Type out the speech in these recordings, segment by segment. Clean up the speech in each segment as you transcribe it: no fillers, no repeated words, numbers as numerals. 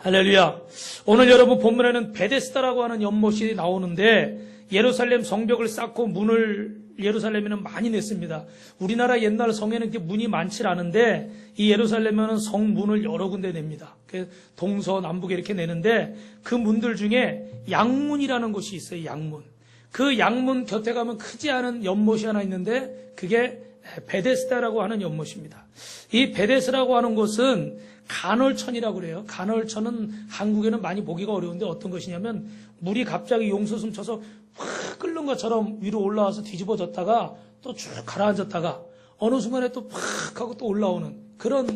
할렐루야. 오늘 여러분 본문에는 베데스다라고 하는 연못이 나오는데 예루살렘 성벽을 쌓고 문을 예루살렘에는 많이 냈습니다. 우리나라 옛날 성에는 이렇게 문이 많지 않은데 이 예루살렘에는 성문을 여러 군데 냅니다. 동서남북에 이렇게 내는데 그 문들 중에 양문이라는 곳이 있어요. 양문. 그 양문 곁에 가면 크지 않은 연못이 하나 있는데 그게 베데스다라고 하는 연못입니다. 이 베데스라고 하는 곳은 간헐천이라고 그래요. 간헐천은 한국에는 많이 보기가 어려운데 어떤 것이냐면 물이 갑자기 용솟음 쳐서 확 끓는 것처럼 위로 올라와서 뒤집어졌다가 또 쭉 가라앉았다가 어느 순간에 또 팍 하고 또 올라오는 그런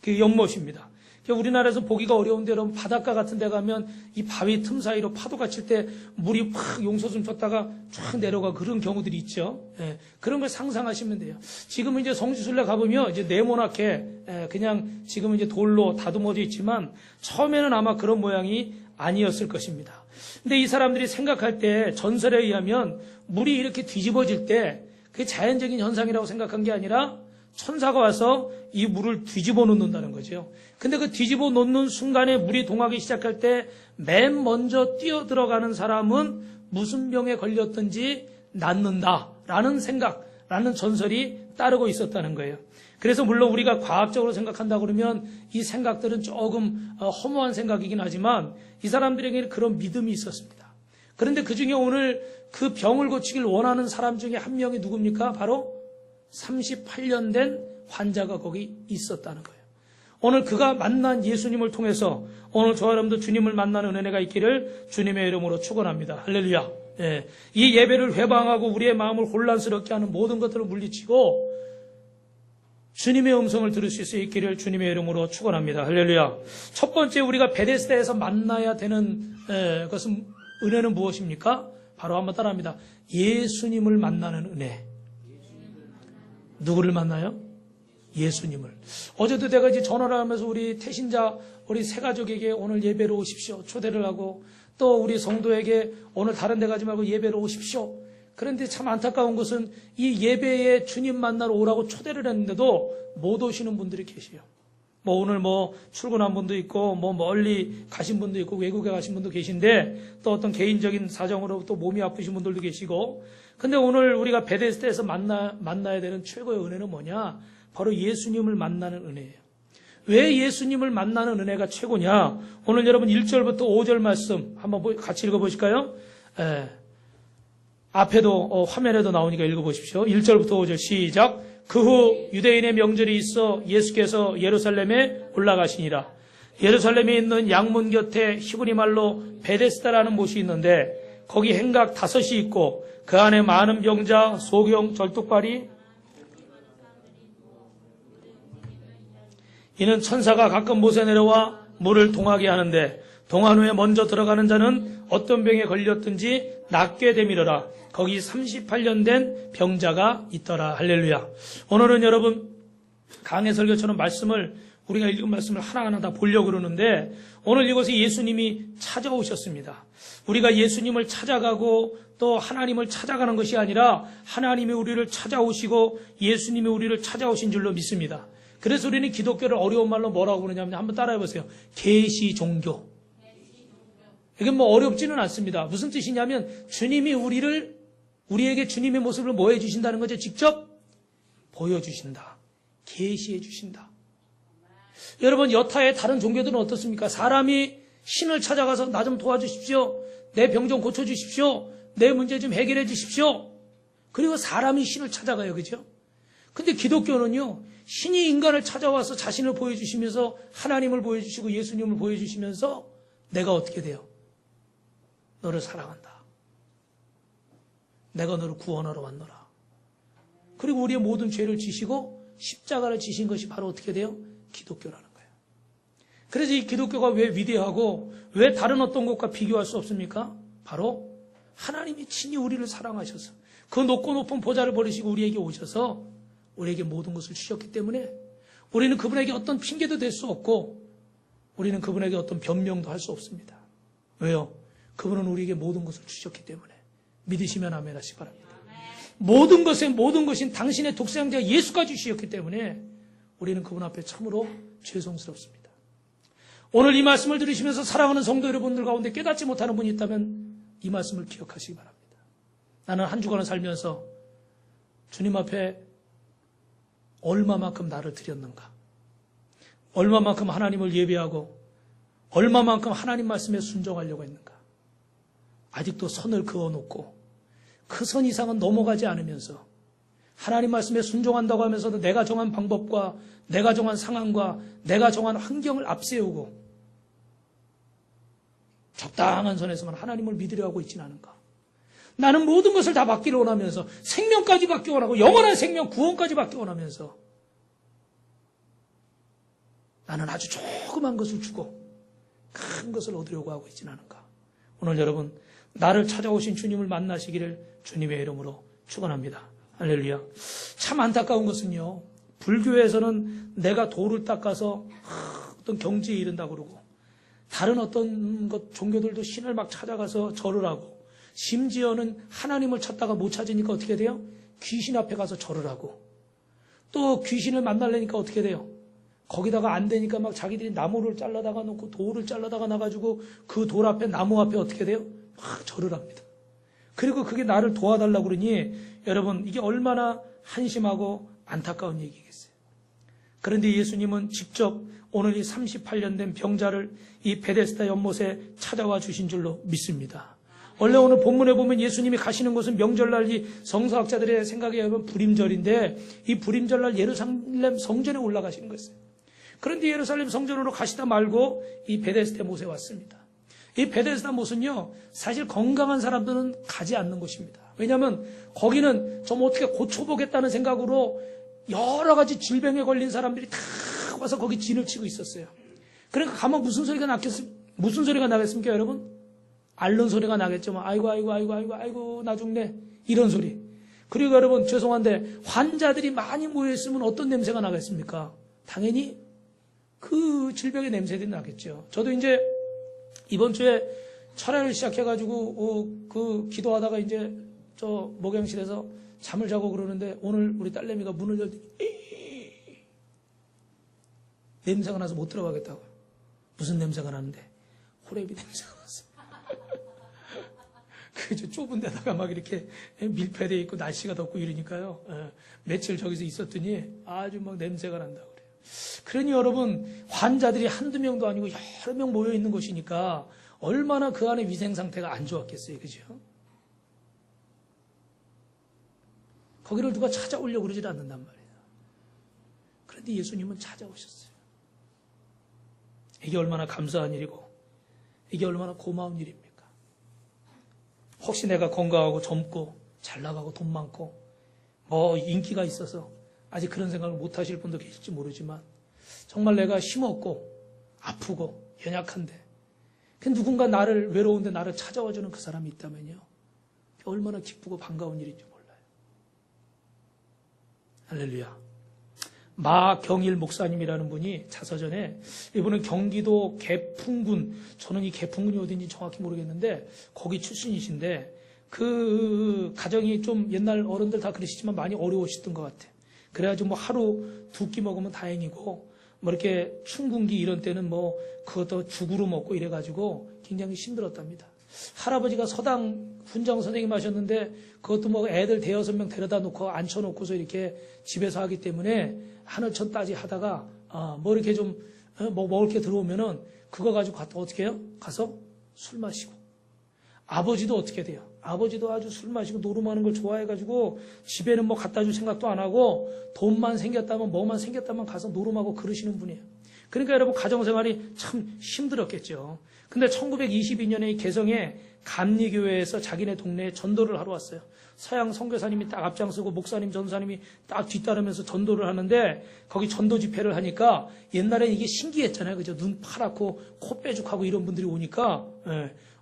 그 연못입니다. 우리나라에서 보기가 어려운데 여러분 바닷가 같은 데 가면 이 바위 틈 사이로 파도가 칠 때 물이 팍 용솟음 쳤다가 쫙 내려가 그런 경우들이 있죠. 그런 걸 상상하시면 돼요. 지금은 이제 성지순례 가보면 이제 네모나게 그냥 지금은 이제 돌로 다듬어져 있지만 처음에는 아마 그런 모양이 아니었을 것입니다. 근데 이 사람들이 생각할 때 전설에 의하면 물이 이렇게 뒤집어질 때 그게 자연적인 현상이라고 생각한 게 아니라 천사가 와서 이 물을 뒤집어 놓는다는 거죠. 근데 그 뒤집어 놓는 순간에 물이 동하기 시작할 때 맨 먼저 뛰어 들어가는 사람은 무슨 병에 걸렸든지 낫는다라는 생각라는 전설이 따르고 있었다는 거예요. 그래서 물론 우리가 과학적으로 생각한다 그러면 이 생각들은 조금 허무한 생각이긴 하지만 이 사람들에게는 그런 믿음이 있었습니다. 그런데 그중에 오늘 그 병을 고치길 원하는 사람 중에 한 명이 누굽니까? 바로 38년 된 환자가 거기 있었다는 거예요. 오늘 그가 만난 예수님을 통해서 오늘 저와 여러분도 주님을 만나는 은혜가 있기를 주님의 이름으로 축원합니다. 할렐루야. 이 예배를 회방하고 우리의 마음을 혼란스럽게 하는 모든 것들을 물리치고 주님의 음성을 들을 수 있기를 주님의 이름으로 축원합니다. 할렐루야. 첫 번째 우리가 베데스다에서 만나야 되는 것은 은혜는 무엇입니까? 바로 한번 따라합니다. 예수님을 만나는 은혜. 누구를 만나요? 예수님을. 어제도 내가 이제 전화를 하면서 우리 태신자, 우리 새 가족에게 오늘 예배로 오십시오. 초대를 하고 또 우리 성도에게 오늘 다른 데 가지 말고 예배로 오십시오. 그런데 참 안타까운 것은 이 예배에 주님 만나러 오라고 초대를 했는데도 못 오시는 분들이 계세요. 오늘 출근한 분도 있고 멀리 가신 분도 있고 외국에 가신 분도 계신데 또 어떤 개인적인 사정으로 또 몸이 아프신 분들도 계시고 근데 오늘 우리가 베데스다에서 만나야 되는 최고의 은혜는 뭐냐? 바로 예수님을 만나는 은혜예요. 왜 예수님을 만나는 은혜가 최고냐? 오늘 여러분 1절부터 5절 말씀 한번 같이 읽어보실까요? 앞에도 화면에도 나오니까 읽어보십시오. 1절부터 5절 시작. 그 후 유대인의 명절이 있어 예수께서 예루살렘에 올라가시니라. 예루살렘에 있는 양문 곁에 히브리 말로 베데스다라는 곳이 있는데 거기 행각 5이 있고 그 안에 많은 병자, 소경, 절뚝발이 이는 천사가 가끔 못에 내려와 물을 동하게 하는데 동한 후에 먼저 들어가는 자는 어떤 병에 걸렸든지 낫게 되밀어라. 거기 38년 된 병자가 있더라. 할렐루야. 오늘은 여러분 강해 설교처럼 우리가 읽은 말씀을 하나하나 다 보려고 그러는데 오늘 이곳에 예수님이 찾아오셨습니다. 우리가 예수님을 찾아가고 또 하나님을 찾아가는 것이 아니라 하나님이 우리를 찾아오시고 예수님이 우리를 찾아오신 줄로 믿습니다. 그래서 우리는 기독교를 어려운 말로 뭐라고 그러냐면 한번 따라해 보세요. 계시 종교. 이게 어렵지는 않습니다. 무슨 뜻이냐면 주님이 우리에게 주님의 모습을 뭐 해주신다는 거죠? 직접 보여주신다. 계시해 주신다. 여러분 여타의 다른 종교들은 어떻습니까? 사람이 신을 찾아가서 나 좀 도와주십시오. 내 병 좀 고쳐주십시오. 내 문제 좀 해결해 주십시오. 그리고 사람이 신을 찾아가요. 그죠? 근데 기독교는요. 신이 인간을 찾아와서 자신을 보여주시면서 하나님을 보여주시고 예수님을 보여주시면서 내가 어떻게 돼요? 너를 사랑한다. 내가 너를 구원하러 왔노라. 그리고 우리의 모든 죄를 지시고 십자가를 지신 것이 바로 어떻게 돼요? 기독교라는 거예요. 그래서 이 기독교가 왜 위대하고 왜 다른 어떤 것과 비교할 수 없습니까? 바로 하나님이 친히 우리를 사랑하셔서 그 높고 높은 보좌를 버리시고 우리에게 오셔서 우리에게 모든 것을 주셨기 때문에 우리는 그분에게 어떤 핑계도 댈 수 없고 우리는 그분에게 어떤 변명도 할 수 없습니다. 왜요? 그분은 우리에게 모든 것을 주셨기 때문에 믿으시면 아멘 하시기 바랍니다. 모든 것인 당신의 독생자 예수가 주셨기 때문에 우리는 그분 앞에 참으로 죄송스럽습니다. 오늘 이 말씀을 들으시면서 사랑하는 성도 여러분들 가운데 깨닫지 못하는 분이 있다면 이 말씀을 기억하시기 바랍니다. 나는 한 주간을 살면서 주님 앞에 얼마만큼 나를 드렸는가? 얼마만큼 하나님을 예배하고 얼마만큼 하나님 말씀에 순종하려고 했는가? 아직도 선을 그어놓고 그 선 이상은 넘어가지 않으면서 하나님 말씀에 순종한다고 하면서도 내가 정한 방법과 내가 정한 상황과 내가 정한 환경을 앞세우고 적당한 선에서만 하나님을 믿으려 하고 있지는 않은가? 나는 모든 것을 다 받기를 원하면서 생명까지 받기 원하고 영원한 생명 구원까지 받기 원하면서 나는 아주 조그만 것을 주고 큰 것을 얻으려고 하고 있지는 않은가? 오늘 여러분 나를 찾아오신 주님을 만나시기를 주님의 이름으로 축원합니다. 할렐루야. 참 안타까운 것은요, 불교에서는 내가 돌을 닦아서 어떤 경지에 이른다 그러고 다른 어떤 종교들도 신을 막 찾아가서 절을 하고 심지어는 하나님을 찾다가 못 찾으니까 어떻게 돼요? 귀신 앞에 가서 절을 하고 또 귀신을 만나려니까 어떻게 돼요? 거기다가 안 되니까 막 자기들이 나무를 잘라다가 놓고 돌을 잘라다가 놔가지고 그 돌 앞에 나무 앞에 어떻게 돼요? 막 절을 합니다. 그리고 그게 나를 도와달라고 그러니 여러분 이게 얼마나 한심하고 안타까운 얘기겠어요. 그런데 예수님은 직접 오늘 이 38년 된 병자를 이 베데스다 연못에 찾아와 주신 줄로 믿습니다. 원래 오늘 본문에 보면 예수님이 가시는 곳은 명절날 이 성서학자들의 생각에 의하면 불임절인데 이 불임절날 예루살렘 성전에 올라가시는 거였어요. 그런데 예루살렘 성전으로 가시다 말고 이 베데스다 못에 왔습니다. 이 베데스다 못은요 사실 건강한 사람들은 가지 않는 곳입니다. 왜냐하면 거기는 좀 어떻게 고쳐보겠다는 생각으로 여러 가지 질병에 걸린 사람들이 다 와서 거기 진을 치고 있었어요. 그러니까 가면 무슨 소리가 나겠습니까 여러분? 앓는 소리가 나겠죠. 아이고 나 죽네 이런 소리. 그리고 여러분 죄송한데 환자들이 많이 모여있으면 어떤 냄새가 나겠습니까? 당연히 그 질병의 냄새들이 나겠죠. 저도 이제 이번 주에 철야를 시작해가지고 그 기도하다가 이제 저 목욕실에서 잠을 자고 그러는데 오늘 우리 딸내미가 문을 열더니 냄새가 나서 못 들어가겠다고요. 무슨 냄새가 나는데? 호레비 냄새가 났어요. 그 좁은 데다가 막 이렇게 밀폐되어 있고 날씨가 덥고 이러니까요. 며칠 저기서 있었더니 아주 막 냄새가 난다고 그래요. 그러니 여러분 환자들이 한두 명도 아니고 여러 명 모여 있는 곳이니까 얼마나 그 안에 위생 상태가 안 좋았겠어요. 그죠? 거기를 누가 찾아오려고 그러질 않는단 말이에요. 그런데 예수님은 찾아오셨어요. 이게 얼마나 감사한 일이고 이게 얼마나 고마운 일입니까? 혹시 내가 건강하고 젊고 잘 나가고 돈 많고 뭐 인기가 있어서 아직 그런 생각을 못 하실 분도 계실지 모르지만 정말 내가 힘없고 아프고 연약한데 그 누군가 나를 외로운데 나를 찾아와주는 그 사람이 있다면요 얼마나 기쁘고 반가운 일인지 몰라요. 할렐루야. 마경일 목사님이라는 분이 자서전에 이분은 경기도 개풍군, 저는 이 개풍군이 어딘지 정확히 모르겠는데 거기 출신이신데 그 가정이 좀 옛날 어른들 다 그러시지만 많이 어려우셨던 것 같아요. 그래가지고 뭐 하루 두 끼 먹으면 다행이고 뭐 이렇게 춘궁기 이런 때는 뭐 그것도 죽으로 먹고 이래가지고 굉장히 힘들었답니다. 할아버지가 서당 훈장 선생님 하셨는데 그것도 뭐 애들 대여섯 명 데려다 놓고 앉혀놓고서 이렇게 집에서 하기 때문에 하늘천 따지 하다가 뭐 이렇게 좀 뭐 먹을 게 들어오면은 그거 가지고 어떻게 해요? 가서 술 마시고. 아버지도 어떻게 돼요? 아버지도 아주 술 마시고 노름하는 걸 좋아해가지고 집에는 뭐 갖다 줄 생각도 안 하고 돈만 생겼다면 뭐만 생겼다면 가서 노름하고 그러시는 분이에요. 그러니까 여러분 가정생활이 참 힘들었겠죠. 근데 1922년에 개성에 감리교회에서 자기네 동네에 전도를 하러 왔어요. 서양 선교사님이 딱 앞장서고 목사님, 전사님이 딱 뒤따르면서 전도를 하는데 거기 전도 집회를 하니까 옛날에 이게 신기했잖아요. 그죠? 눈 파랗고 코 빼죽하고 이런 분들이 오니까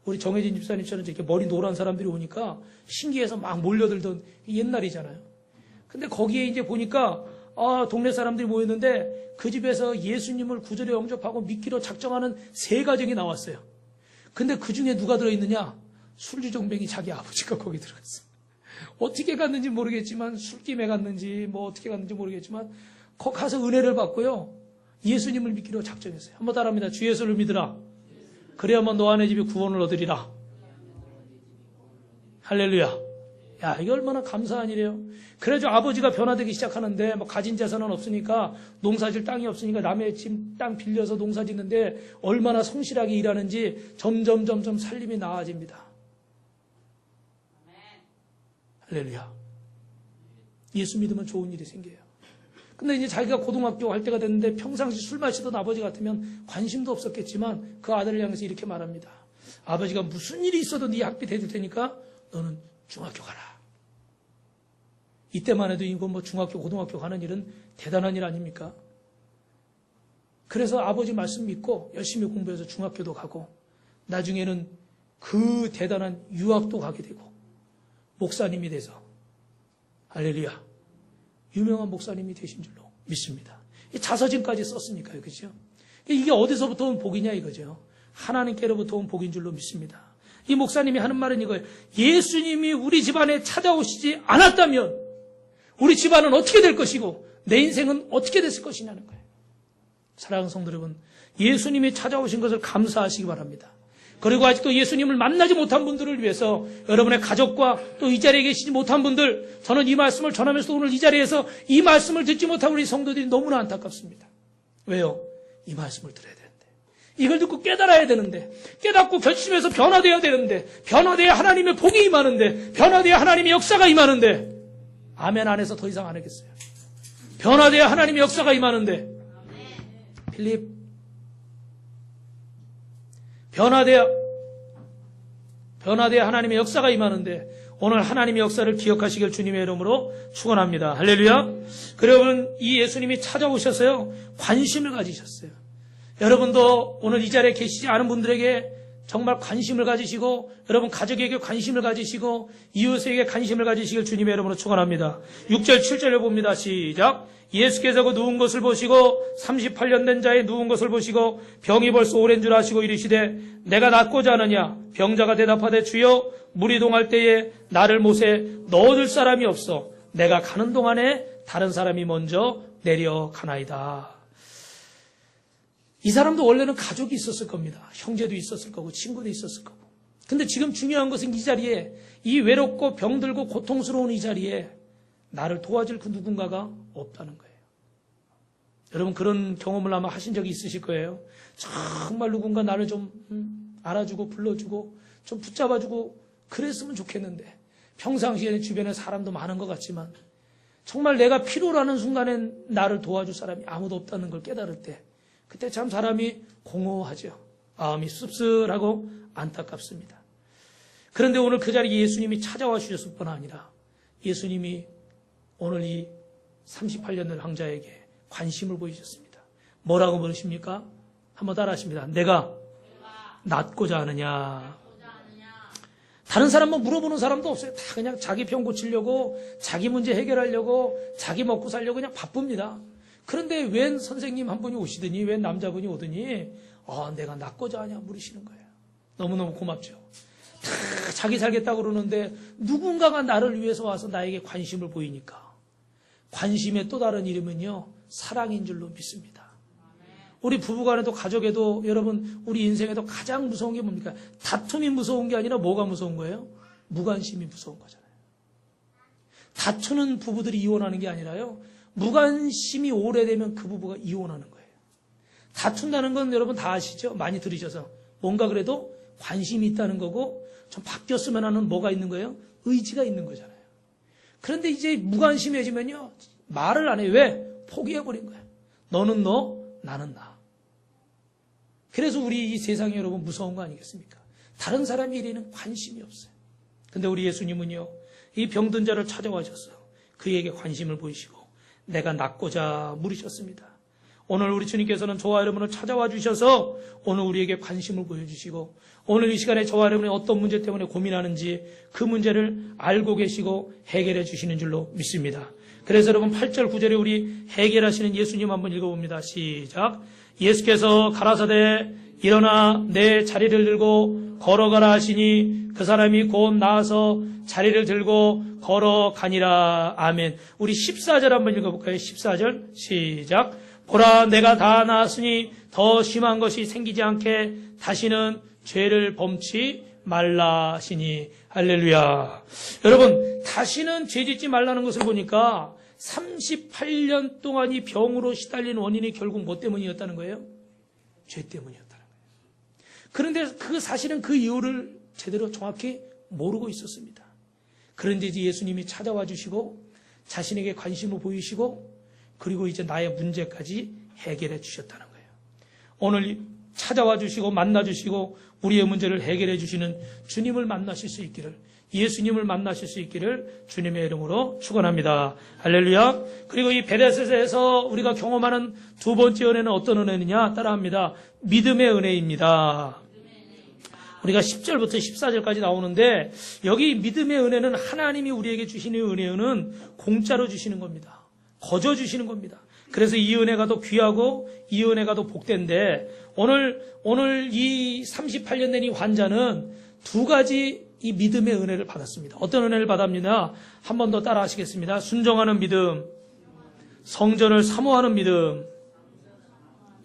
우리 정혜진 집사님처럼 이렇게 머리 노란 사람들이 오니까 신기해서 막 몰려들던 옛날이잖아요. 근데 거기에 이제 보니까 동네 사람들이 모였는데 그 집에서 예수님을 구절에 영접하고 믿기로 작정하는 3가정이 나왔어요. 근데 그 중에 누가 들어있느냐? 술주정뱅이 자기 아버지가 거기 들어갔어요. 어떻게 갔는지 모르겠지만 술김에 갔는지 뭐 어떻게 갔는지 모르겠지만 거기 가서 은혜를 받고요. 예수님을 믿기로 작정했어요. 한번 따라합니다. 주 예수를 믿으라. 그래야만 너와 내 집이 구원을 얻으리라. 할렐루야. 야, 이게 얼마나 감사한 일이에요. 그래서 아버지가 변화되기 시작하는데, 뭐 가진 재산은 없으니까, 농사질 땅이 없으니까 남의 집 땅 빌려서 농사 짓는데 얼마나 성실하게 일하는지 점점 살림이 나아집니다. 할렐루야. 예수 믿으면 좋은 일이 생겨요. 근데 이제 자기가 고등학교 갈 때가 됐는데 평상시 술 마시던 아버지 같으면 관심도 없었겠지만 그 아들을 향해서 이렇게 말합니다. 아버지가 무슨 일이 있어도 네 학비 대줄 테니까 너는 중학교 가라. 이때만 해도 이건 뭐 중학교, 고등학교 가는 일은 대단한 일 아닙니까? 그래서 아버지 말씀 믿고 열심히 공부해서 중학교도 가고 나중에는 그 대단한 유학도 가게 되고 목사님이 돼서 할렐루야. 유명한 목사님이 되신 줄로 믿습니다. 자서전까지 썼으니까요. 그죠? 이게 어디서부터 온 복이냐 이거죠. 하나님께로부터 온 복인 줄로 믿습니다. 이 목사님이 하는 말은 이거예요. 예수님이 우리 집안에 찾아오시지 않았다면 우리 집안은 어떻게 될 것이고 내 인생은 어떻게 됐을 것이냐는 거예요. 사랑하는 성도 여러분, 예수님이 찾아오신 것을 감사하시기 바랍니다. 그리고 아직도 예수님을 만나지 못한 분들을 위해서 여러분의 가족과 또 이 자리에 계시지 못한 분들, 저는 이 말씀을 전하면서 오늘 이 자리에서 이 말씀을 듣지 못한 우리 성도들이 너무나 안타깝습니다. 왜요? 이 말씀을 들어야 되는데, 이걸 듣고 깨달아야 되는데, 깨닫고 결심해서 변화되어야 되는데, 변화되어야 하나님의 복이 임하는데, 변화되어야 하나님의 역사가 임하는데, 아멘 안 해서 더 이상 안 하겠어요. 변화되어야 하나님의 역사가 임하는데, 필립, 변화되어야 하나님의 역사가 임하는데 오늘 하나님의 역사를 기억하시길 주님의 이름으로 축원합니다. 할렐루야. 여러분, 이 예수님이 찾아오셔서요 관심을 가지셨어요. 여러분도 오늘 이 자리에 계시지 않은 분들에게 정말 관심을 가지시고 여러분 가족에게 관심을 가지시고 이웃에게 관심을 가지시길 주님의 이름으로 축원합니다. 6절 7절을 봅니다. 시작. 예수께서 그 누운 것을 보시고 38년 된 자의 누운 것을 보시고 병이 벌써 오랜 줄 아시고 이르시되 내가 낫고자 하느냐. 병자가 대답하되 주여 물이 동할 때에 나를 못에 넣어줄 사람이 없어 내가 가는 동안에 다른 사람이 먼저 내려가나이다. 이 사람도 원래는 가족이 있었을 겁니다. 형제도 있었을 거고 친구도 있었을 거고. 근데 지금 중요한 것은 이 자리에 이 외롭고 병들고 고통스러운 이 자리에 나를 도와줄 그 누군가가 없다는 거예요. 여러분 그런 경험을 아마 하신 적이 있으실 거예요. 정말 누군가 나를 좀 알아주고 불러주고 좀 붙잡아주고 그랬으면 좋겠는데 평상시에는 주변에 사람도 많은 것 같지만 정말 내가 필요로 순간엔 나를 도와줄 사람이 아무도 없다는 걸 깨달을 때 그때 참 사람이 공허하죠. 마음이 씁쓸하고 안타깝습니다. 그런데 오늘 그 자리에 예수님이 찾아와 주셨을 뿐 아니라 예수님이 오늘 이 38년 된 황자에게 관심을 보이셨습니다. 뭐라고 물으십니까? 한번 따라하십니다. 내가 낫고자 하느냐. 다른 사람만 물어보는 사람도 없어요. 다 그냥 자기 병 고치려고 자기 문제 해결하려고 자기 먹고 살려고 그냥 바쁩니다. 그런데 웬 선생님 한 분이 오시더니 웬 남자분이 오더니 내가 낫고자 하냐 물으시는 거예요. 너무너무 고맙죠. 다 자기 살겠다고 그러는데 누군가가 나를 위해서 와서 나에게 관심을 보이니까 관심의 또 다른 이름은요 사랑인 줄로 믿습니다. 우리 부부간에도 가족에도 여러분 우리 인생에도 가장 무서운 게 뭡니까? 다툼이 무서운 게 아니라 뭐가 무서운 거예요? 무관심이 무서운 거잖아요. 다투는 부부들이 이혼하는 게 아니라요 무관심이 오래되면 그 부부가 이혼하는 거예요. 다툰다는 건 여러분 다 아시죠? 많이 들으셔서 뭔가 그래도 관심이 있다는 거고 좀 바뀌었으면 하는 뭐가 있는 거예요? 의지가 있는 거잖아요. 그런데 이제 무관심해지면요 말을 안 해요. 왜? 포기해버린 거예요. 너는 너, 나는 나. 그래서 우리 이 세상이 여러분 무서운 거 아니겠습니까? 다른 사람의 일에는 관심이 없어요. 근데 우리 예수님은요 이 병든 자를 찾아와셔서 그에게 관심을 보이시고 내가 낫고자 물으셨습니다. 오늘 우리 주님께서는 저와 여러분을 찾아와 주셔서 오늘 우리에게 관심을 보여주시고 오늘 이 시간에 저와 여러분이 어떤 문제 때문에 고민하는지 그 문제를 알고 계시고 해결해 주시는 줄로 믿습니다. 그래서 여러분 8절 9절에 우리 해결하시는 예수님 한번 읽어봅니다. 시작. 예수께서 가라사대 일어나 내 자리를 들고 걸어가라 하시니 그 사람이 곧 나아서 자리를 들고 걸어가니라. 아멘. 우리 14절 한번 읽어볼까요? 14절 시작. 보라 내가 다 나았으니 더 심한 것이 생기지 않게 다시는 죄를 범치 말라 하시니. 할렐루야. 여러분, 다시는 죄 짓지 말라는 것을 보니까 38년 동안 이 병으로 시달린 원인이 결국 뭐 때문이었다는 거예요? 죄 때문이었다는 거예요. 그런데 그 사실은 그 이유를 제대로 정확히 모르고 있었습니다. 그런데 이제 예수님이 찾아와 주시고 자신에게 관심을 보이시고 그리고 이제 나의 문제까지 해결해 주셨다는 거예요. 오늘 찾아와 주시고 만나 주시고 우리의 문제를 해결해 주시는 주님을 만나실 수 있기를, 예수님을 만나실 수 있기를 주님의 이름으로 축원합니다. 할렐루야. 그리고 이 베데스다에서 우리가 경험하는 두 번째 은혜는 어떤 은혜느냐? 따라합니다. 믿음의 은혜입니다. 우리가 10절부터 14절까지 나오는데 여기 믿음의 은혜는 하나님이 우리에게 주시는 은혜는 공짜로 주시는 겁니다. 거저 주시는 겁니다. 그래서 이 은혜가 더 귀하고 이 은혜가 더 복된데 오늘 이 38년 된 이 환자는 두 가지 이 믿음의 은혜를 받았습니다. 어떤 은혜를 받았느냐? 한 번 더 따라 하시겠습니다. 순종하는 믿음, 성전을 사모하는 믿음.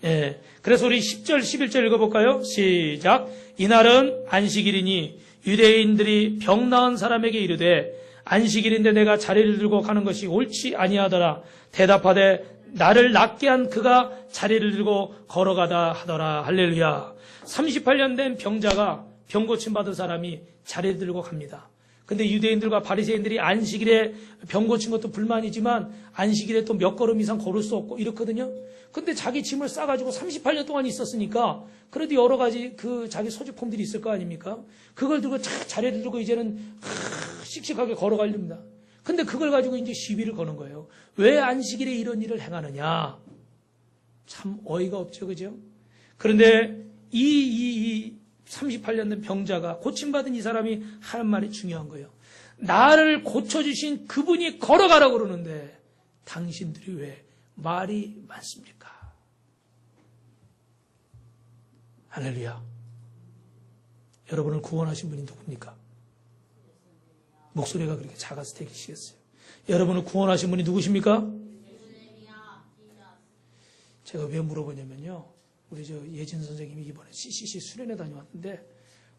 예. 그래서 우리 10절, 11절 읽어볼까요? 시작. 이날은 안식일이니 유대인들이 병 나은 사람에게 이르되 안식일인데 내가 자리를 들고 가는 것이 옳지 아니하더라. 대답하되 나를 낫게 한 그가 자리를 들고 걸어가다 하더라. 할렐루야. 38년 된 병자가 병 고침 받은 사람이 자리를 들고 갑니다. 근데 유대인들과 바리새인들이 안식일에 병 고친 것도 불만이지만 안식일에 또 몇 걸음 이상 걸을 수 없고 이렇거든요. 근데 자기 짐을 싸가지고 38년 동안 있었으니까 그래도 여러 가지 그 자기 소지품들이 있을 거 아닙니까? 그걸 들고 자리를 들고 이제는 씩씩하게 걸어가렵니다. 근데 그걸 가지고 이제 시비를 거는 거예요. 왜 안식일에 이런 일을 행하느냐? 참 어이가 없죠, 그죠? 그런데 이 38년 된 병자가 고침받은 이 사람이 하는 말이 중요한 거예요. 나를 고쳐주신 그분이 걸어가라고 그러는데 당신들이 왜 말이 많습니까? 할렐루야. 여러분을 구원하신 분이 누굽니까? 목소리가 그렇게 작아서 되시겠어요. 여러분을 구원하신 분이 누구십니까? 제가 왜 물어보냐면요. 우리 예진 선생님이 이번에 CCC 수련회 다녀왔는데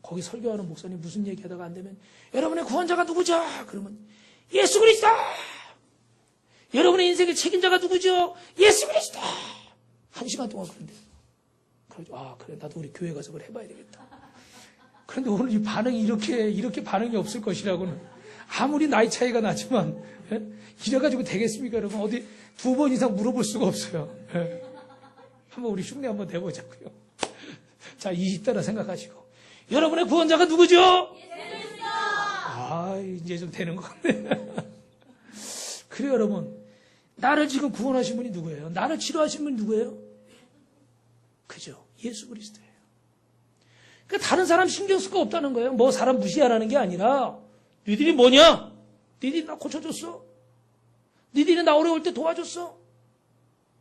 거기 설교하는 목사님 무슨 얘기하다가 안 되면 여러분의 구원자가 누구죠? 그러면 예수 그리스도! 여러분의 인생의 책임자가 누구죠? 예수 그리스도! 1시간 동안 그런데 그러죠. 그래 나도 우리 교회 가서 그걸 해봐야 되겠다. 그런데 오늘 이 반응이 이렇게 반응이 없을 것이라고는 아무리 나이 차이가 나지만 이래가지고 되겠습니까? 여러분 어디 2번 이상 물어볼 수가 없어요. 한번 우리 흉내 한번 내보자고요. 자, 20대라 생각하시고 여러분의 구원자가 누구죠? 이제 좀 되는 것 같네. 그래요, 여러분. 나를 지금 구원하신 분이 누구예요? 나를 치료하신 분이 누구예요? 그죠? 예수 그리스도예요. 그러니까 다른 사람 신경 쓸 거 없다는 거예요. 뭐 사람 무시하라는 게 아니라 니들이 뭐냐? 니들이 나 고쳐줬어? 니들이 나 어려울 때 도와줬어?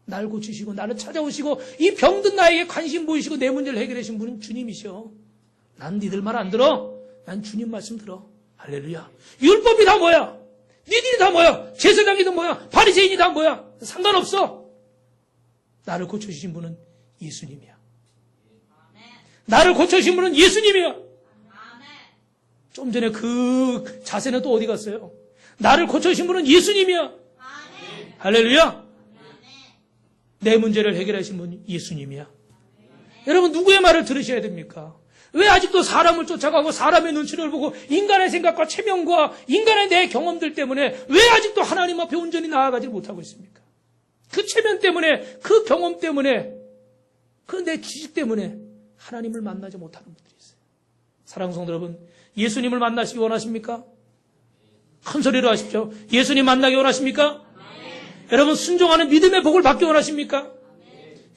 날 고치시고 나를 찾아오시고 이 병든 나에게 관심 보이시고 내 문제를 해결해 주신 분은 주님이셔. 난 니들 말 안 들어. 난 주님 말씀 들어. 할렐루야. 율법이 다 뭐야? 니들이 다 뭐야? 제사장이든 뭐야? 바리새인이 다 뭐야? 상관없어. 나를 고쳐주신 분은 예수님이야. 나를 고쳐주신 분은 예수님이야. 좀 전에 그 자세는 또 어디 갔어요? 나를 고쳐주신 분은 예수님이야. 할렐루야. 내 문제를 해결하신 분이 예수님이야. 여러분 누구의 말을 들으셔야 됩니까? 왜 아직도 사람을 쫓아가고 사람의 눈치를 보고 인간의 생각과 체면과 인간의 내 경험들 때문에 왜 아직도 하나님 앞에 온전히 나아가지 못하고 있습니까? 그 체면 때문에, 그 경험 때문에, 그 내 지식 때문에 하나님을 만나지 못하는 분들이 있어요. 사랑하는 성도 여러분, 예수님을 만나시기 원하십니까? 큰 소리로 하십시오. 예수님 만나기 원하십니까? 여러분 순종하는 믿음의 복을 받기 원하십니까?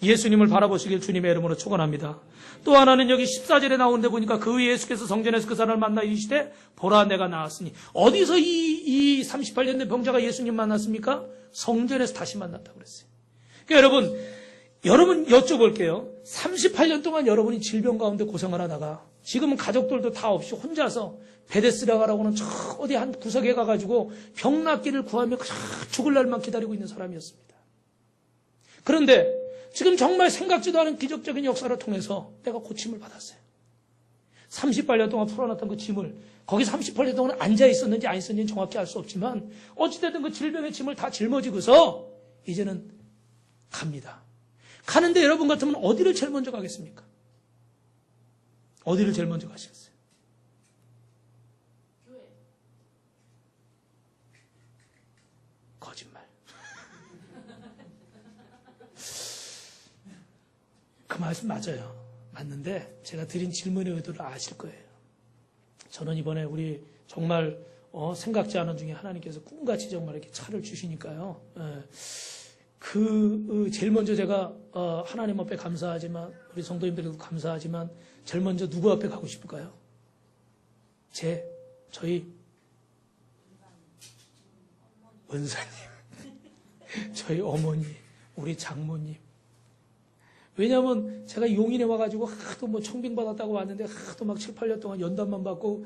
예수님을 바라보시길 주님의 이름으로 축원합니다. 또 하나는 여기 14절에 나오는데 보니까 그 후에 예수께서 성전에서 그 사람을 만나 이르시되 보라 내가 나았으니 어디서 이 38년 된 병자가 예수님 만났습니까? 성전에서 다시 만났다고 그랬어요. 그러니까 여러분 여쭤볼게요. 38년 동안 여러분이 질병 가운데 고생을 하다가 지금은 가족들도 다 없이 혼자서 베데스다 가라고는 저 어디 한 구석에 가가지고 병 낫기를 구하며 죽을 날만 기다리고 있는 사람이었습니다. 그런데 지금 정말 생각지도 않은 기적적인 역사를 통해서 내가 고침을 받았어요. 38년 동안 풀어놨던 그 짐을 거기 38년 동안 앉아 있었는지 안 있었는지 정확히 알 수 없지만 어찌됐든 그 질병의 짐을 다 짊어지고서 이제는 갑니다. 가는데 여러분 같으면 어디를 제일 먼저 가겠습니까? 어디를 제일 먼저 가시겠어요? 교회. 거짓말. 그 말씀 맞아요. 맞는데 제가 드린 질문의 의도를 아실 거예요. 저는 이번에 우리 정말 생각지 않은 중에 하나님께서 꿈같이 정말 이렇게 차를 주시니까요. 제일 먼저 제가 하나님 앞에 감사하지만 우리 성도님들에도 감사하지만 제일 먼저 누구 앞에 가고 싶을까요? 저희 원사님, 저희 어머니, 우리 장모님. 왜냐하면 제가 용인에 와가지고 하도 뭐 청빙받았다고 왔는데 하도 막 7, 8년 동안 연단만 받고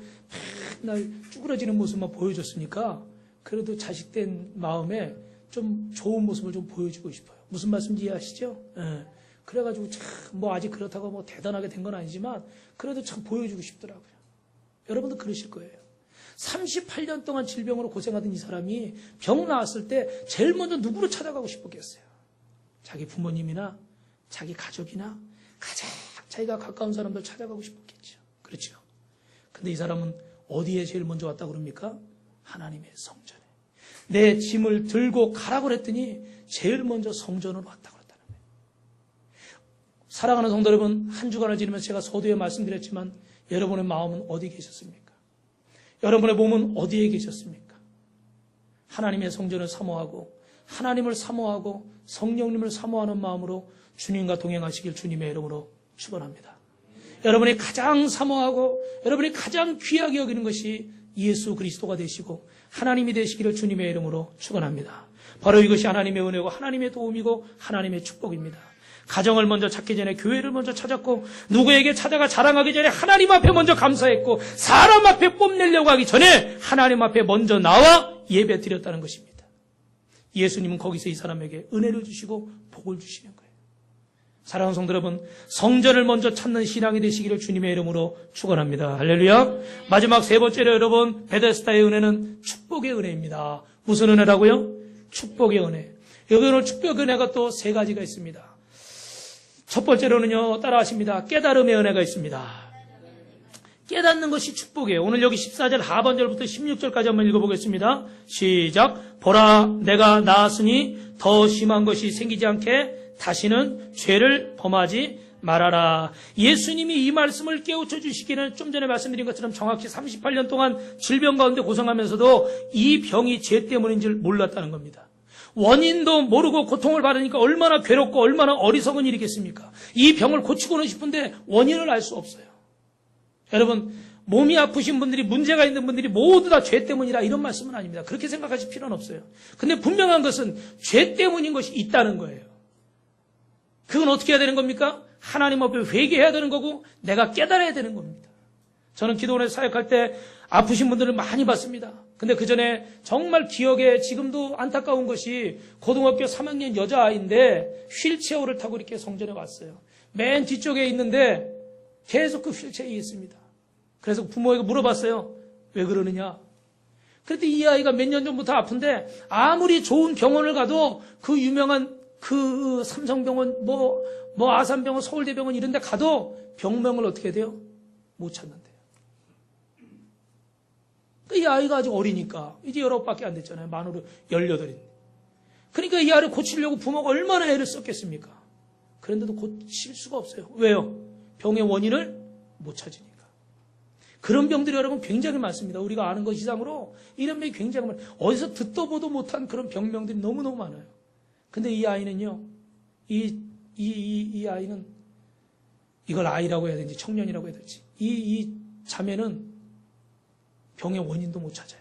맨날 쭈그러지는 모습만 보여줬으니까 그래도 자식된 마음에 좀 좋은 모습을 좀 보여주고 싶어요. 무슨 말씀인지 이해하시죠? 예. 그래가지고 참 뭐 아직 그렇다고 뭐 대단하게 된 건 아니지만 그래도 참 보여주고 싶더라고요. 여러분도 그러실 거예요. 38년 동안 질병으로 고생하던 이 사람이 병 나왔을 때 제일 먼저 누구로 찾아가고 싶었겠어요? 자기 부모님이나 자기 가족이나 가장 자기가 가까운 사람들 찾아가고 싶었겠죠. 그렇죠. 근데 이 사람은 어디에 제일 먼저 왔다고 그럽니까? 하나님의 성전에. 내 짐을 들고 가라고 그랬더니 제일 먼저 성전으로 왔다고 그랬다는 거예요. 사랑하는 성도 여러분, 한 주간을 지내면서 제가 서두에 말씀드렸지만 여러분의 마음은 어디 계셨습니까? 여러분의 몸은 어디에 계셨습니까? 하나님의 성전을 사모하고 하나님을 사모하고 성령님을 사모하는 마음으로 주님과 동행하시길 주님의 이름으로 축원합니다. 여러분이 가장 사모하고 여러분이 가장 귀하게 여기는 것이 예수 그리스도가 되시고 하나님이 되시기를 주님의 이름으로 축원합니다. 바로 이것이 하나님의 은혜고 하나님의 도움이고 하나님의 축복입니다. 가정을 먼저 찾기 전에 교회를 먼저 찾았고 누구에게 찾아가 자랑하기 전에 하나님 앞에 먼저 감사했고 사람 앞에 뽐내려고 하기 전에 하나님 앞에 먼저 나와 예배 드렸다는 것입니다. 예수님은 거기서 이 사람에게 은혜를 주시고 복을 주시는 거예요. 사랑하는 성도 여러분, 성전을 먼저 찾는 신앙이 되시기를 주님의 이름으로 축원합니다. 할렐루야. 마지막 세 번째로 여러분, 베데스다의 은혜는 축복의 은혜입니다. 무슨 은혜라고요? 축복의 은혜. 여기 오늘 축복의 은혜가 또 세 가지가 있습니다. 첫 번째로는요, 따라하십니다. 깨달음의 은혜가 있습니다. 깨닫는 것이 축복이에요. 오늘 여기 14절 하반절부터 16절까지 한번 읽어보겠습니다. 시작. 보라, 내가 나았으니 더 심한 것이 생기지 않게 다시는 죄를 범하지 말아라. 예수님이 이 말씀을 깨우쳐 주시기는 좀 전에 말씀드린 것처럼 정확히 38년 동안 질병 가운데 고생하면서도 이 병이 죄 때문인 줄 몰랐다는 겁니다. 원인도 모르고 고통을 받으니까 얼마나 괴롭고 얼마나 어리석은 일이겠습니까? 이 병을 고치고는 싶은데 원인을 알 수 없어요. 여러분, 몸이 아프신 분들이 문제가 있는 분들이 모두 다 죄 때문이라 이런 말씀은 아닙니다. 그렇게 생각하실 필요는 없어요. 근데 분명한 것은 죄 때문인 것이 있다는 거예요. 그건 어떻게 해야 되는 겁니까? 하나님 앞에 회개해야 되는 거고 내가 깨달아야 되는 겁니다. 저는 기도원에서 사역할 때 아프신 분들을 많이 봤습니다. 근데 그 전에 정말 기억에 지금도 안타까운 것이 고등학교 3학년 여자아이인데 휠체어를 타고 이렇게 성전에 왔어요. 맨 뒤쪽에 있는데 계속 그 휠체어에 있습니다. 그래서 부모에게 물어봤어요. 왜 그러느냐? 그랬더니 이 아이가 몇 년 전부터 아픈데 아무리 좋은 병원을 가도 그 유명한 그 삼성병원, 아산병원, 서울대병원 이런 데 가도 병명을 어떻게 돼요? 못 찾는데요. 이 아이가 아직 어리니까 이제 19밖에 안 됐잖아요. 만으로 18인데. 그러니까 이 아이를 고치려고 부모가 얼마나 애를 썼겠습니까? 그런데도 고칠 수가 없어요. 왜요? 병의 원인을 못 찾으니까. 그런 병들이 여러분 굉장히 많습니다. 우리가 아는 것 이상으로 이런 병이 굉장히 많아요. 어디서 듣도 보도 못한 그런 병명들이 너무너무 많아요. 근데 이 아이는요, 이 아이는 이걸 아이라고 해야 되는지 청년이라고 해야 될지 이 자매는 병의 원인도 못 찾아요.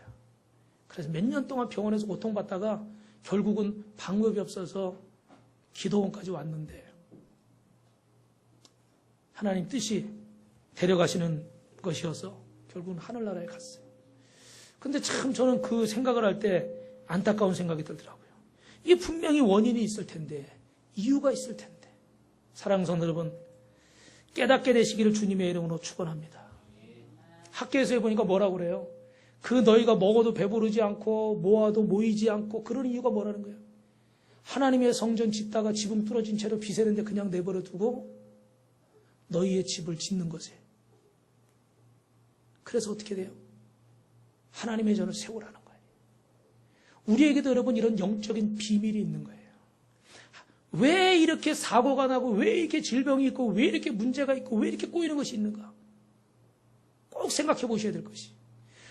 그래서 몇 년 동안 병원에서 고통받다가 결국은 방법이 없어서 기도원까지 왔는데 하나님 뜻이 데려가시는 것이어서 결국은 하늘나라에 갔어요. 근데 참 저는 그 생각을 할 때 안타까운 생각이 들더라고요. 이게 분명히 원인이 있을 텐데 이유가 있을 텐데. 사랑하는 성도 여러분, 깨닫게 되시기를 주님의 이름으로 축원합니다. 학교에서 해보니까 뭐라고 그래요? 그 너희가 먹어도 배부르지 않고 모아도 모이지 않고 그런 이유가 뭐라는 거예요? 하나님의 성전 짓다가 지붕 뚫어진 채로 비세는데 그냥 내버려 두고 너희의 집을 짓는 거지. 그래서 어떻게 돼요? 하나님의 전을 세우라는 거예요. 우리에게도 여러분 이런 영적인 비밀이 있는 거예요. 왜 이렇게 사고가 나고 왜 이렇게 질병이 있고 왜 이렇게 문제가 있고 왜 이렇게 꼬이는 것이 있는가? 꼭 생각해 보셔야 될 것이.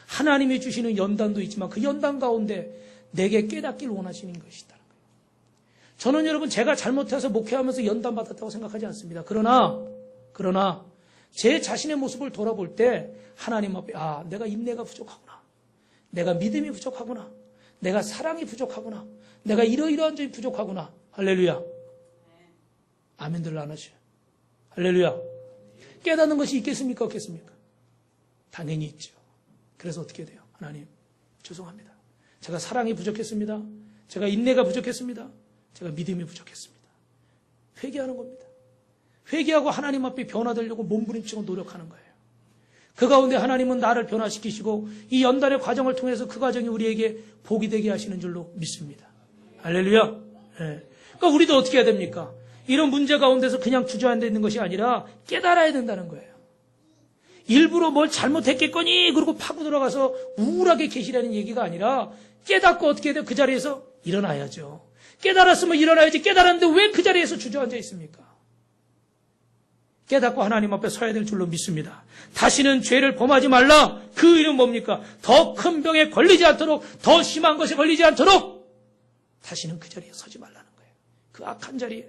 하나님이 주시는 연단도 있지만 그 연단 가운데 내게 깨닫기를 원하시는 것이 있다는 거예요. 저는 여러분 제가 잘못해서 목회하면서 연단 받았다고 생각하지 않습니다. 그러나 제 자신의 모습을 돌아볼 때 하나님 앞에 내가 인내가 부족하구나. 내가 믿음이 부족하구나. 내가 사랑이 부족하구나. 내가 이러이러한 점이 부족하구나. 할렐루야. 아멘들 안 하셔요. 할렐루야. 깨닫는 것이 있겠습니까? 없겠습니까? 당연히 있죠. 그래서 어떻게 돼요? 하나님, 죄송합니다. 제가 사랑이 부족했습니다. 제가 인내가 부족했습니다. 제가 믿음이 부족했습니다. 회개하는 겁니다. 회개하고 하나님 앞에 변화되려고 몸부림치고 노력하는 거예요. 그 가운데 하나님은 나를 변화시키시고 이 연단의 과정을 통해서 그 과정이 우리에게 복이 되게 하시는 줄로 믿습니다. 할렐루야. 네. 그러니까 우리도 어떻게 해야 됩니까? 이런 문제 가운데서 그냥 주저앉아 있는 것이 아니라 깨달아야 된다는 거예요. 일부러 뭘 잘못했겠거니 그러고 파고 들어가서 우울하게 계시라는 얘기가 아니라 깨닫고 어떻게 해야 돼요? 그 자리에서 일어나야죠. 깨달았으면 일어나야지. 깨달았는데 왜 그 자리에서 주저앉아 있습니까? 깨닫고 하나님 앞에 서야 될 줄로 믿습니다. 다시는 죄를 범하지 말라. 그 이름 뭡니까? 더 큰 병에 걸리지 않도록, 더 심한 것에 걸리지 않도록 다시는 그 자리에 서지 말라는 거예요. 그 악한 자리에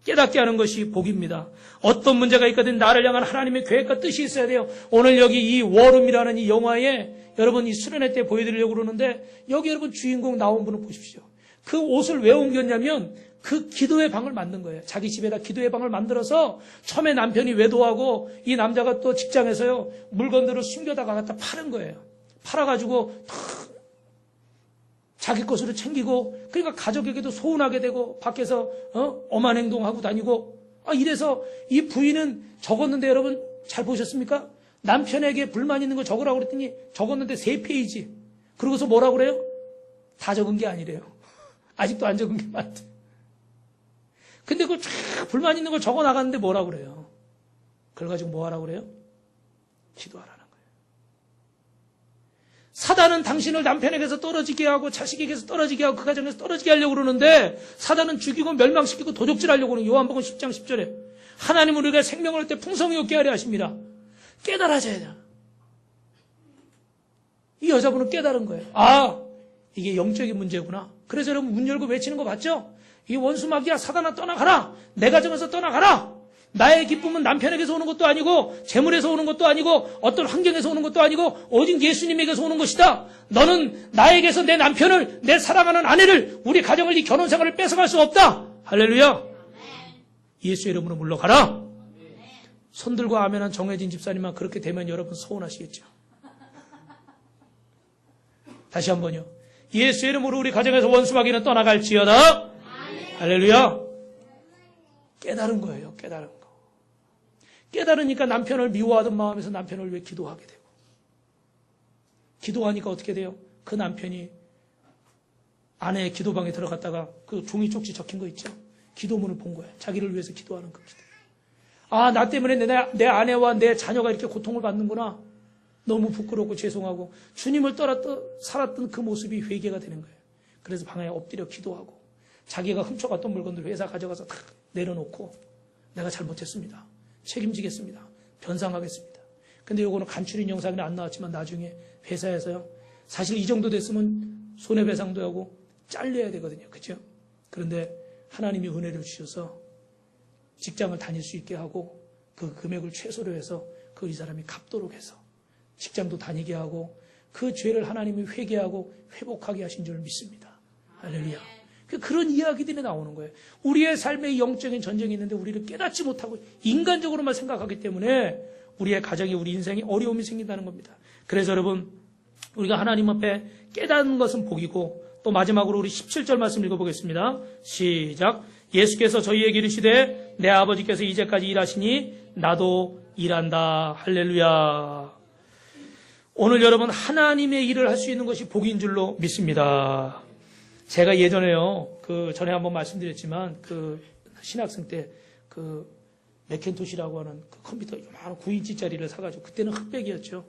깨닫게 하는 것이 복입니다. 어떤 문제가 있거든 나를 향한 하나님의 계획과 뜻이 있어야 돼요. 오늘 여기 이 워룸이라는 이 영화에 여러분 이 수련회 때 보여드리려고 그러는데 여기 여러분 주인공 나온 분을 보십시오. 그 옷을 왜 옮겼냐면 그 기도의 방을 만든 거예요. 자기 집에다 기도의 방을 만들어서 처음에 남편이 외도하고 이 남자가 또 직장에서요 물건들을 숨겨다가 갖다 파는 거예요. 팔아가지고 자기 것으로 챙기고 그러니까 가족에게도 소운하게 되고 밖에서 엄한 행동하고 다니고 이래서 이 부인은 적었는데 여러분 잘 보셨습니까? 남편에게 불만 있는 거 적으라고 그랬더니 적었는데 3페이지. 그러고서 뭐라고 그래요? 다 적은 게 아니래요. 아직도 안 적은 게 많대. 근데 그 불만 있는 걸 적어 나갔는데 뭐라고 그래요? 그걸 가지고 뭐 하라고 그래요? 기도하라는 거예요. 사단은 당신을 남편에게서 떨어지게 하고 자식에게서 떨어지게 하고 그 가정에서 떨어지게 하려고 그러는데 사단은 죽이고 멸망시키고 도적질하려고 그러는 요한복음 10장 10절에 하나님은 우리가 생명을 얻을 때 풍성히 얻게 하려 하십니다. 깨달아져야 돼요. 이 여자분은 깨달은 거예요. 이게 영적인 문제구나. 그래서 여러분 문 열고 외치는 거 봤죠? 이 원수마귀야 사단아 떠나가라. 내 가정에서 떠나가라. 나의 기쁨은 남편에게서 오는 것도 아니고 재물에서 오는 것도 아니고 어떤 환경에서 오는 것도 아니고 오직 예수님에게서 오는 것이다. 너는 나에게서 내 남편을 내 사랑하는 아내를 우리 가정을 이 결혼생활을 뺏어갈 수 없다. 할렐루야. 예수의 이름으로 물러가라. 손들고 아멘한 정혜진 집사님만 그렇게 되면 여러분 서운하시겠죠. 다시 한번요. 예수의 이름으로 우리 가정에서 원수마귀는 떠나갈지어다. 할렐루야. 깨달은 거예요. 깨달은 거. 깨달으니까 남편을 미워하던 마음에서 남편을 위해 기도하게 되고 기도하니까 어떻게 돼요? 그 남편이 아내의 기도방에 들어갔다가 그 종이 쪽지 적힌 거 있죠? 기도문을 본 거예요. 자기를 위해서 기도하는 겁니다. 나 때문에 내 아내와 내 자녀가 이렇게 고통을 받는구나. 너무 부끄럽고 죄송하고 주님을 살았던 그 모습이 회개가 되는 거예요. 그래서 방에 엎드려 기도하고 자기가 훔쳐갔던 물건들 회사 가져가서 다 내려놓고 내가 잘못했습니다. 책임지겠습니다. 변상하겠습니다. 근데 요거는 간추린 영상이 안 나왔지만 나중에 회사에서요. 사실 이 정도 됐으면 손해배상도 하고 잘려야 되거든요. 그죠? 그런데 하나님이 은혜를 주셔서 직장을 다닐 수 있게 하고 그 금액을 최소로 해서 이 사람이 갚도록 해서 직장도 다니게 하고 그 죄를 하나님이 회개하고 회복하게 하신 줄 믿습니다. 할렐루야. 그런 이야기들이 나오는 거예요. 우리의 삶에 영적인 전쟁이 있는데 우리를 깨닫지 못하고 인간적으로만 생각하기 때문에 우리의 가정이 우리 인생에 어려움이 생긴다는 겁니다. 그래서 여러분 우리가 하나님 앞에 깨닫는 것은 복이고 또 마지막으로 우리 17절 말씀 읽어보겠습니다. 시작. 예수께서 저희에게 이르시되 내 아버지께서 이제까지 일하시니 나도 일한다. 할렐루야. 오늘 여러분 하나님의 일을 할 수 있는 것이 복인 줄로 믿습니다. 제가 예전에요, 전에 한번 말씀드렸지만, 신학생 때, 맥킨토시라고 하는 컴퓨터 요만한 9인치짜리를 사가지고, 그때는 흑백이었죠.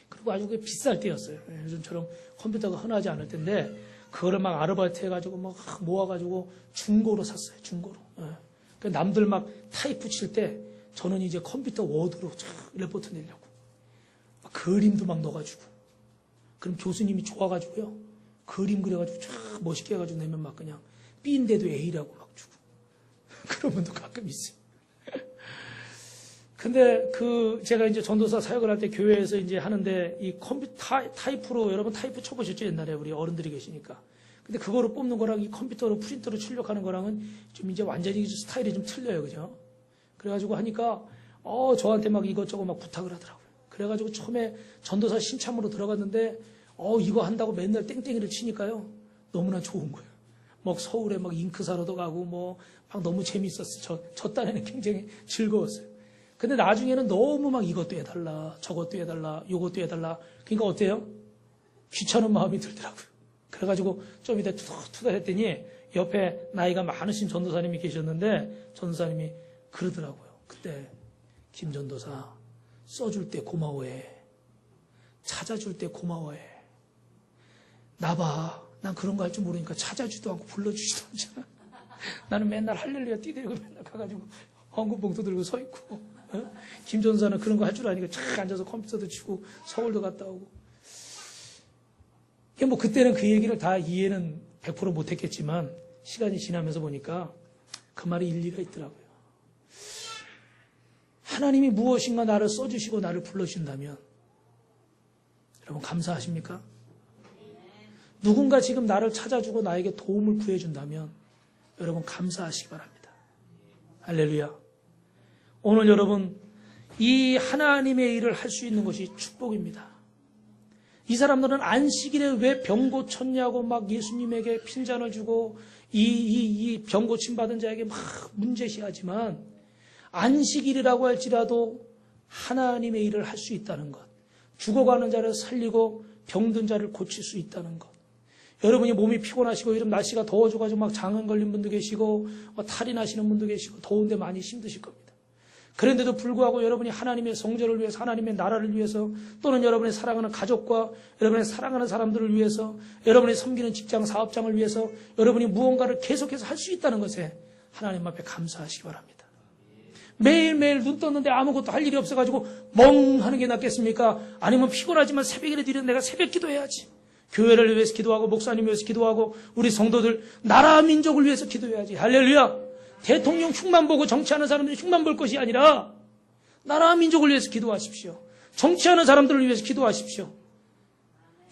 그리고 아주 비쌀 때였어요. 요즘처럼 컴퓨터가 흔하지 않을 때인데, 그거를 막 아르바이트 해가지고 막 모아가지고 중고로 샀어요, 중고로. 남들 막 타이프 칠 때, 저는 이제 컴퓨터 워드로 레포트 내려고. 막 그림도 막 넣어가지고. 그럼 교수님이 좋아가지고요. 그림 그려가지고 쫙 멋있게 해가지고 내면 막 그냥 B인데도 A라고 막 주고. 그런 분도 가끔 있어요. 근데 제가 이제 전도사 사역을 할 때 교회에서 이제 하는데 이 컴퓨터 타이프로 여러분 타이프 쳐보셨죠? 옛날에 우리 어른들이 계시니까. 근데 그거로 뽑는 거랑 이 컴퓨터로 프린터로 출력하는 거랑은 좀 이제 완전히 스타일이 좀 틀려요. 그죠? 그래가지고 하니까, 저한테 막 이것저것 막 부탁을 하더라고요. 그래가지고 처음에 전도사 신참으로 들어갔는데 이거 한다고 맨날 땡땡이를 치니까요. 너무나 좋은 거예요. 막 서울에 막 잉크 사러도 가고 막 너무 재밌었어요. 저 딴에는 굉장히 즐거웠어요. 근데 나중에는 너무 막 이것도 해달라, 저것도 해달라, 요것도 해달라. 그러니까 어때요? 귀찮은 마음이 들더라고요. 그래가지고 좀 이따 투덜투덜 했더니 옆에 나이가 많으신 전도사님이 계셨는데 전도사님이 그러더라고요. 그때 김 전도사 써줄 때 고마워해. 찾아줄 때 고마워해. 나봐. 난 그런 거 할 줄 모르니까 찾아주지도 않고 불러주지도 않잖아. 나는 맨날 할렐루야 뛰들고 맨날 가가지고 헌금봉투 들고 서 있고. 김 전사는 그런 거 할 줄 아니까 착 앉아서 컴퓨터도 치고 서울도 갔다 오고. 뭐 그때는 그 얘기를 다 이해는 100% 못했겠지만 시간이 지나면서 보니까 그 말이 일리가 있더라고요. 하나님이 무엇인가 나를 써주시고 나를 불러주신다면 여러분 감사하십니까? 누군가 지금 나를 찾아주고 나에게 도움을 구해준다면 여러분 감사하시기 바랍니다. 할렐루야. 오늘 여러분 이 하나님의 일을 할 수 있는 것이 축복입니다. 이 사람들은 안식일에 왜 병 고쳤냐고 막 예수님에게 핀잔을 주고 이 병 고침 받은 자에게 막 문제시하지만 안식일이라고 할지라도 하나님의 일을 할 수 있다는 것. 죽어가는 자를 살리고 병든 자를 고칠 수 있다는 것. 여러분이 몸이 피곤하시고 요즘 날씨가 더워져가지고 막 장염 걸린 분도 계시고 탈이 나시는 분도 계시고 더운데 많이 힘드실 겁니다. 그런데도 불구하고 여러분이 하나님의 성전을 위해서 하나님의 나라를 위해서 또는 여러분의 사랑하는 가족과 여러분의 사랑하는 사람들을 위해서 여러분이 섬기는 직장 사업장을 위해서 여러분이 무언가를 계속해서 할 수 있다는 것에 하나님 앞에 감사하시기 바랍니다. 매일매일 눈 떴는데 아무것도 할 일이 없어가지고 멍하는 게 낫겠습니까? 아니면 피곤하지만 새벽이라도 일어나 내가 새벽 기도해야지. 교회를 위해서 기도하고 목사님 위해서 기도하고 우리 성도들 나라 민족을 위해서 기도해야지. 할렐루야. 대통령 흉만 보고 정치하는 사람들이 흉만 볼 것이 아니라 나라 민족을 위해서 기도하십시오. 정치하는 사람들을 위해서 기도하십시오.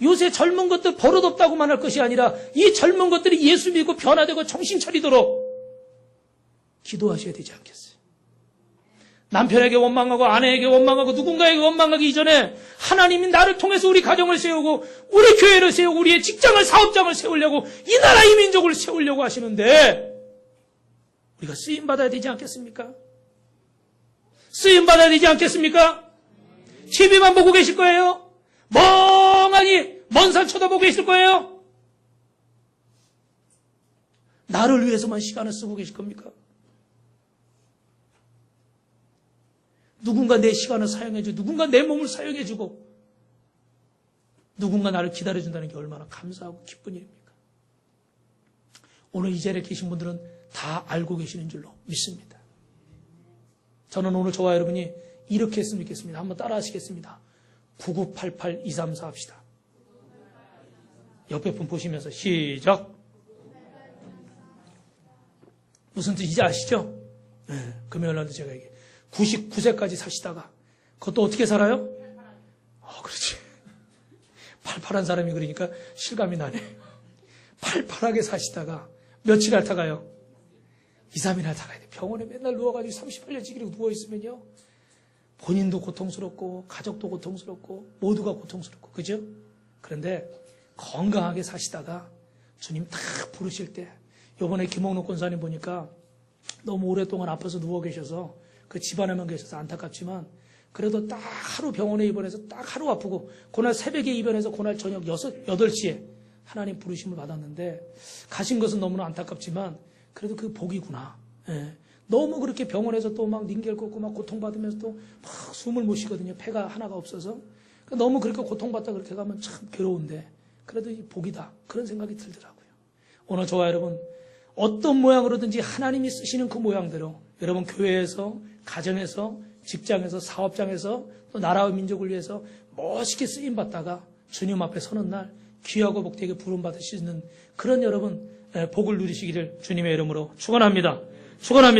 요새 젊은 것들 버릇없다고만 할 것이 아니라 이 젊은 것들이 예수 믿고 변화되고 정신 차리도록 기도하셔야 되지 않겠어요? 남편에게 원망하고 아내에게 원망하고 누군가에게 원망하기 이전에 하나님이 나를 통해서 우리 가정을 세우고 우리 교회를 세우고 우리의 직장을 사업장을 세우려고 이 나라 이 민족을 세우려고 하시는데 우리가 쓰임받아야 되지 않겠습니까? 쓰임받아야 되지 않겠습니까? TV만 보고 계실 거예요? 멍하니 먼 산 쳐다보고 계실 거예요? 나를 위해서만 시간을 쓰고 계실 겁니까? 누군가 내 시간을 사용해주고 누군가 내 몸을 사용해주고 누군가 나를 기다려준다는 게 얼마나 감사하고 기쁜 일입니까? 오늘 이 자리에 계신 분들은 다 알고 계시는 줄로 믿습니다. 저는 오늘 저와 여러분이 이렇게 했으면 좋겠습니다. 한번 따라 하시겠습니다. 9988-234 합시다. 옆에 분 보시면서 시작. 무슨 뜻인지 아시죠? 네, 금요일날도 제가 얘기해요. 99세까지 사시다가 그것도 어떻게 살아요? 그렇지. 팔팔한 사람이 그러니까 실감이 나네. 팔팔하게 사시다가 며칠 앓다가요? 2, 3일 앓다가야 돼. 병원에 맨날 누워가지고 38년씩 누워있으면요. 본인도 고통스럽고 가족도 고통스럽고 모두가 고통스럽고 그죠? 그런데 건강하게 사시다가 주님 딱 부르실 때 요번에 김홍록 권사님 보니까 너무 오랫동안 아파서 누워 계셔서 그 집안에만 계셔서 안타깝지만 그래도 딱 하루 병원에 입원해서 딱 하루 아프고 그날 새벽에 입원해서 그날 저녁 8시에 하나님 부르심을 받았는데 가신 것은 너무나 안타깝지만 그래도 그 복이구나. 예. 너무 그렇게 병원에서 또 막 닌겔 꽂고 막 고통받으면서 또 막 숨을 못 쉬거든요. 폐가 하나가 없어서. 너무 그렇게 고통받다 그렇게 가면 참 괴로운데 그래도 이 복이다. 그런 생각이 들더라고요. 오늘 저와 여러분 어떤 모양으로든지 하나님이 쓰시는 그 모양대로 여러분 교회에서 가정에서 직장에서 사업장에서 또 나라와 민족을 위해서 멋있게 쓰임받다가 주님 앞에 서는 날 귀하고 복되게 부름받으시는 그런 여러분 복을 누리시기를 주님의 이름으로 축원합니다. 축원합니다.